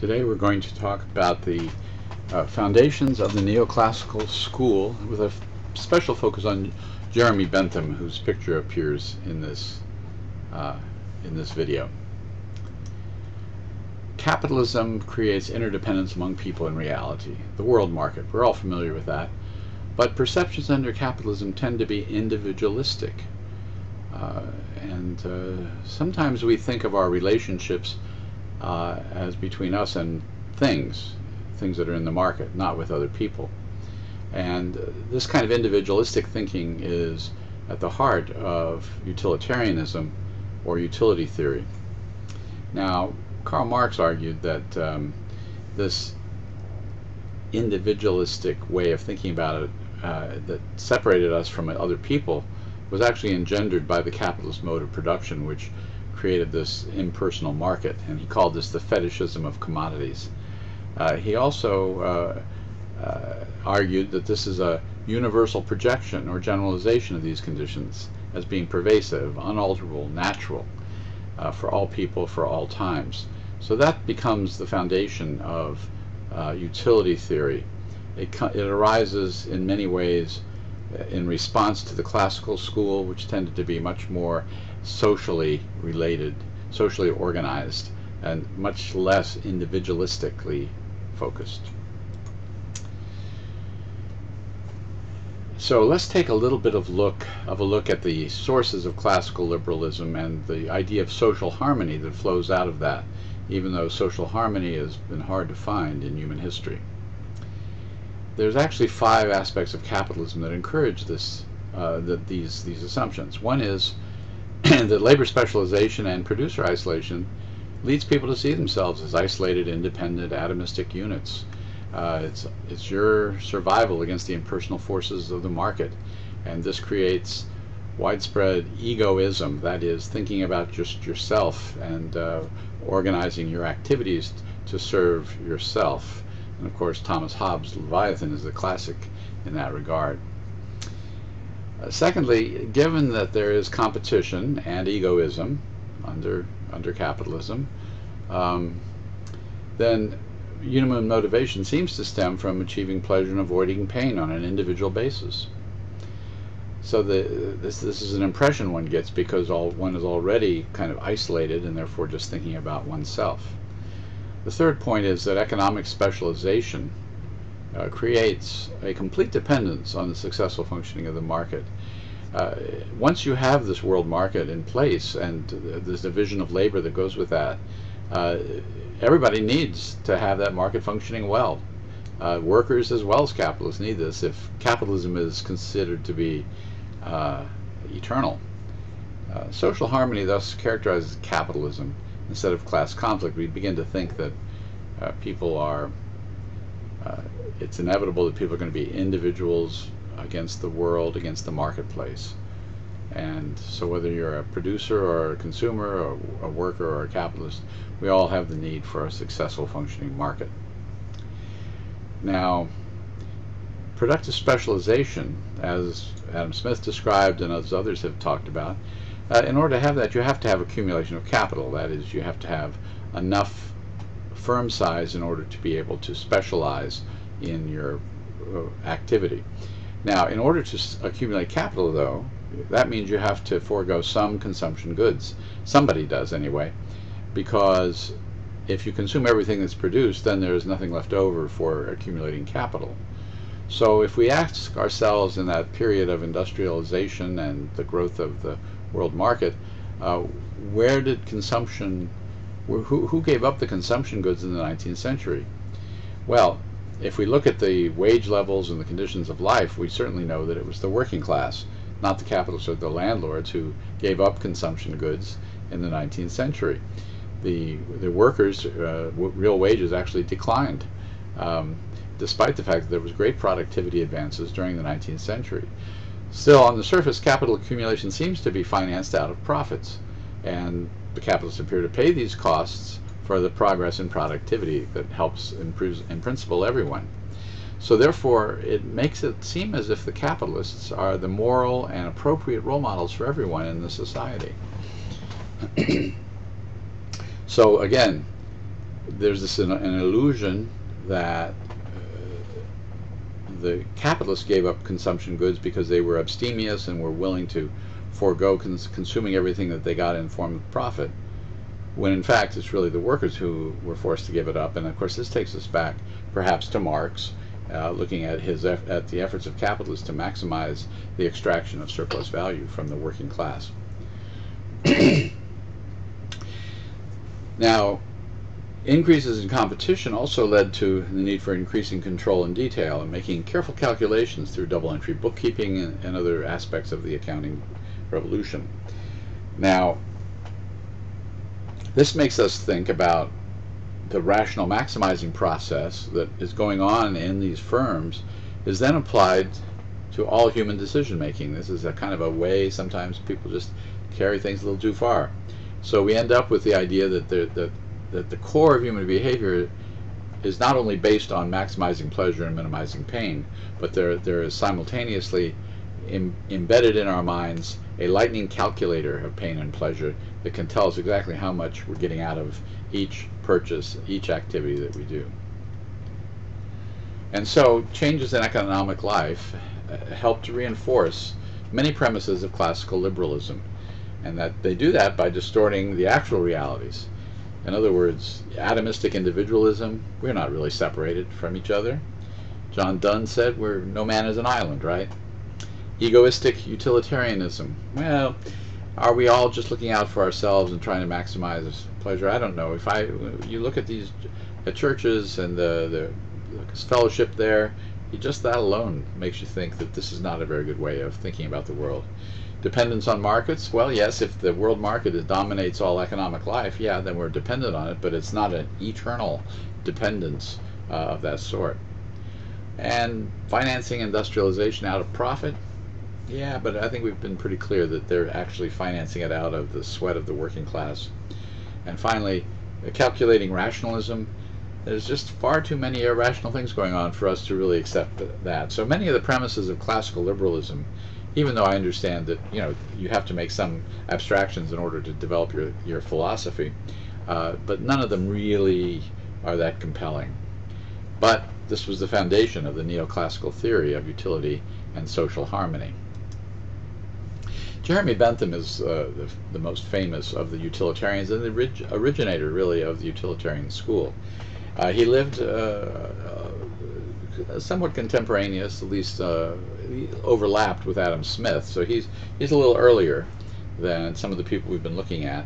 Today we're going to talk about the foundations of the Neoclassical school with a special focus on Jeremy Bentham, whose picture appears in this video. Capitalism creates interdependence among people in reality. The world market, we're all familiar with that. But perceptions under capitalism tend to be individualistic. Sometimes we think of our relationships as between us and things that are in the market, not with other people. And this kind of individualistic thinking is at the heart of utilitarianism or utility theory. Now, Karl Marx argued that this individualistic way of thinking about it that separated us from other people was actually engendered by the capitalist mode of production, which created this impersonal market, and he called this the fetishism of commodities. He also argued that this is a universal projection or generalization of these conditions as being pervasive, unalterable, natural for all people, for all times. So that becomes the foundation of utility theory. It arises in many ways in response to the classical school, which tended to be much more socially related, socially organized, and much less individualistically focused. So let's take a little bit of a look at the sources of classical liberalism and the idea of social harmony that flows out of that, even though social harmony has been hard to find in human history. There's actually 5 aspects of capitalism that encourage this, these assumptions. One is that labor specialization and producer isolation leads people to see themselves as isolated, independent, atomistic units. It's your survival against the impersonal forces of the market, and this creates widespread egoism, that is, thinking about just yourself and organizing your activities to serve yourself. And of course, Thomas Hobbes' Leviathan is the classic in that regard. Secondly, given that there is competition and egoism under capitalism, then human motivation seems to stem from achieving pleasure and avoiding pain on an individual basis. So this is an impression one gets because one is already kind of isolated and therefore just thinking about oneself. The third point is that economic specialization creates a complete dependence on the successful functioning of the market. Once you have this world market in place and this division of labor that goes with that, everybody needs to have that market functioning well. Workers as well as capitalists need this if capitalism is considered to be eternal. Social harmony thus characterizes capitalism. Instead of class conflict, we begin to think that it's inevitable that people are going to be individuals against the world, against the marketplace. And so whether you're a producer or a consumer or a worker or a capitalist, we all have the need for a successful functioning market. Now, productive specialization, as Adam Smith described and as others have talked about, in order to have that, you have to have accumulation of capital. That is, you have to have enough firm size in order to be able to specialize in your activity. Now, in order to accumulate capital, though, that means you have to forego some consumption goods. Somebody does, anyway, because if you consume everything that's produced, then there's nothing left over for accumulating capital. So if we ask ourselves in that period of industrialization and the growth of the world market, where did consumption, who gave up the consumption goods in the 19th century? Well, if we look at the wage levels and the conditions of life, we certainly know that it was the working class, not the capitalists or the landlords, who gave up consumption goods in the 19th century. The workers' real wages actually declined, despite the fact that there was great productivity advances during the 19th century. Still, on the surface, capital accumulation seems to be financed out of profits, and the capitalists appear to pay these costs for the progress in productivity that improves, in principle, everyone. So therefore, it makes it seem as if the capitalists are the moral and appropriate role models for everyone in the society. So again, there's this an illusion that the capitalists gave up consumption goods because they were abstemious and were willing to forego consuming everything that they got in form of profit, when in fact it's really the workers who were forced to give it up. And of course this takes us back perhaps to Marx, looking at the efforts of capitalists to maximize the extraction of surplus value from the working class. Now, increases in competition also led to the need for increasing control and detail and making careful calculations through double entry bookkeeping and other aspects of the accounting revolution. Now, this makes us think about the rational maximizing process that is going on in these firms is then applied to all human decision making. This is a kind of a way sometimes people just carry things a little too far. So we end up with the idea that the core of human behavior is not only based on maximizing pleasure and minimizing pain, but there is simultaneously embedded in our minds a lightning calculator of pain and pleasure that can tell us exactly how much we're getting out of each purchase, each activity that we do. And so changes in economic life help to reinforce many premises of classical liberalism, and that they do that by distorting the actual realities. In other words, atomistic individualism, we're not really separated from each other. John Donne said, no man is an island, right? Egoistic utilitarianism, well, are we all just looking out for ourselves and trying to maximize pleasure? I don't know. You look at these churches and the fellowship there, just that alone makes you think that this is not a very good way of thinking about the world. Dependence on markets, well, yes, if the world market dominates all economic life, yeah, then we're dependent on it, but it's not an eternal dependence of that sort. And financing industrialization out of profit, yeah, but I think we've been pretty clear that they're actually financing it out of the sweat of the working class. And finally, calculating rationalism. There's just far too many irrational things going on for us to really accept that. So many of the premises of classical liberalism, even though I understand that you have to make some abstractions in order to develop your philosophy, but none of them really are that compelling. But this was the foundation of the neoclassical theory of utility and social harmony. Jeremy Bentham is the most famous of the utilitarians and the originator, really, of the utilitarian school. He lived somewhat contemporaneous, at least he overlapped with Adam Smith, so he's a little earlier than some of the people we've been looking at.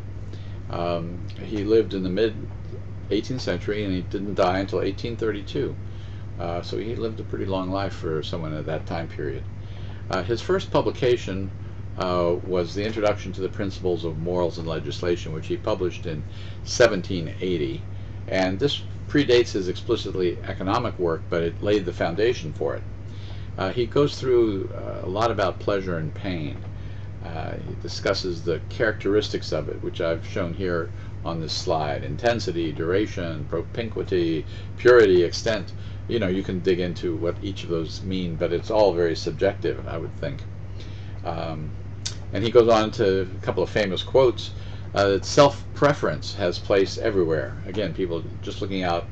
He lived in the mid-18th century and he didn't die until 1832, so he lived a pretty long life for someone at that time period. His first publication was the Introduction to the Principles of Morals and Legislation, which he published in 1780, and this predates his explicitly economic work, but it laid the foundation for it. He goes through a lot about pleasure and pain. He discusses the characteristics of it, which I've shown here on this slide: intensity, duration, propinquity, purity, extent. You can dig into what each of those mean, but it's all very subjective, I would think. And he goes on to a couple of famous quotes. That self-preference has place everywhere. Again, people just looking out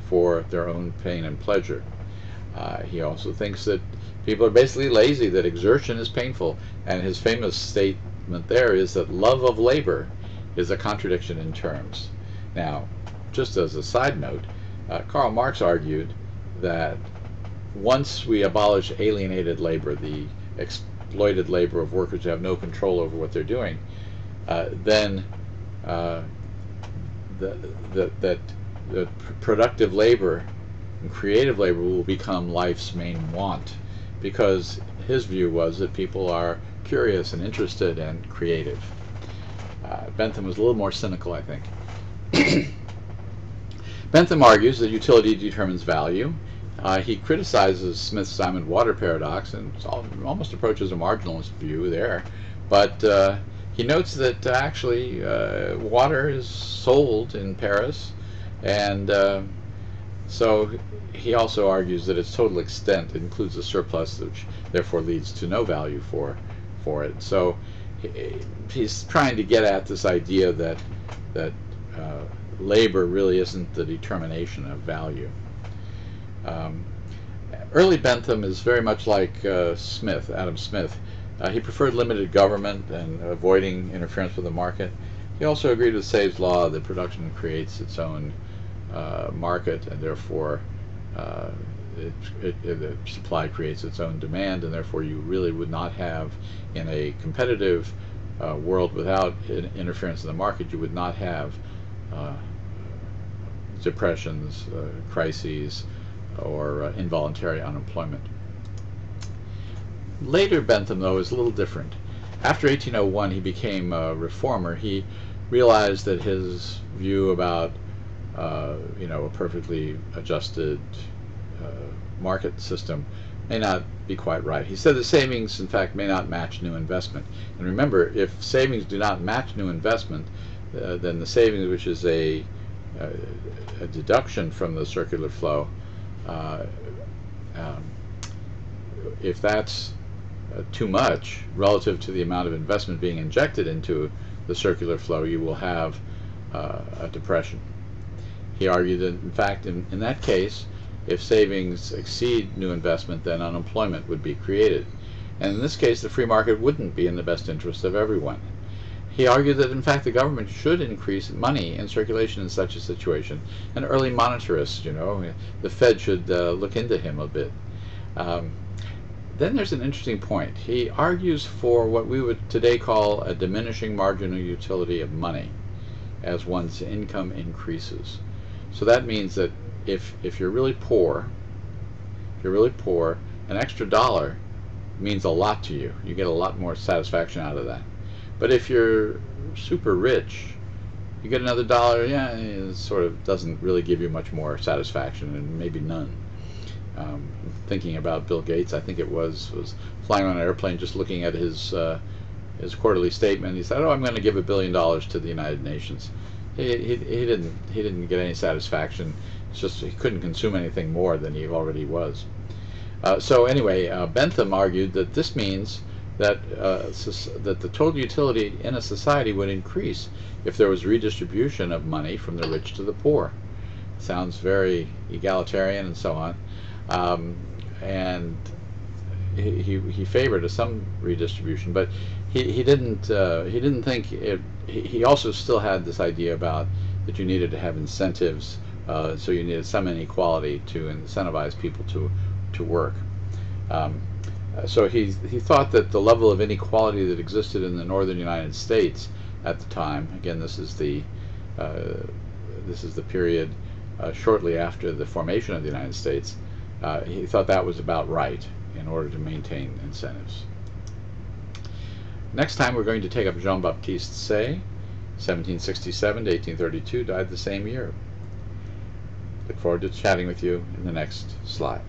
for their own pain and pleasure. He also thinks that people are basically lazy, that exertion is painful, and his famous statement there is that love of labor is a contradiction in terms. Now, just as a side note, Karl Marx argued that once we abolish alienated labor, the exploited labor of workers who have no control over what they're doing, then the productive labor and creative labor will become life's main want, because his view was that people are curious and interested and creative. Bentham was a little more cynical, I think. Bentham argues that utility determines value. He criticizes Smith's diamond water paradox and almost approaches a marginalist view there, but he notes that actually water is sold in Paris, and so he also argues that its total extent includes a surplus, which therefore leads to no value for it. So he's trying to get at this idea that labor really isn't the determination of value. Early Bentham is very much like Smith, Adam Smith. He preferred limited government and avoiding interference with the market. He also agreed with Say's law that production creates its own market, and therefore the supply creates its own demand, and therefore you really would not have, in a competitive world without interference in the market, you would not have depressions, crises, or involuntary unemployment. Later Bentham, though, is a little different. After 1801, he became a reformer. He realized that his view about a perfectly adjusted market system may not be quite right. He said that savings, in fact, may not match new investment. And remember, if savings do not match new investment, then the savings, which is a deduction from the circular flow, if that's too much relative to the amount of investment being injected into the circular flow, you will have a depression. He argued that, in fact, in that case, if savings exceed new investment, then unemployment would be created. And in this case, the free market wouldn't be in the best interest of everyone. He argued that, in fact, the government should increase money in circulation in such a situation. An early monetarist, the Fed should look into him a bit. Then there's an interesting point. He argues for what we would today call a diminishing marginal utility of money as one's income increases. So that means that if you're really poor, an extra dollar means a lot to you. You get a lot more satisfaction out of that. But if you're super rich, you get another dollar, it sort of doesn't really give you much more satisfaction, and maybe none. Thinking about Bill Gates, I think it was flying on an airplane, just looking at his quarterly statement. He said, "Oh, I'm going to give $1 billion to the United Nations." He didn't get any satisfaction. It's just he couldn't consume anything more than he already was. So anyway, Bentham argued that this means that that the total utility in a society would increase if there was redistribution of money from the rich to the poor. Sounds very egalitarian and so on. And he favored some redistribution, but he didn't think it. He also still had this idea about that you needed to have incentives, so you needed some inequality to incentivize people to work. So he thought that the level of inequality that existed in the northern United States at the time, again, this is the period shortly after the formation of the United States, he thought that was about right in order to maintain incentives. Next time we're going to take up Jean-Baptiste Say, 1767 to 1832, died the same year. Look forward to chatting with you in the next slide.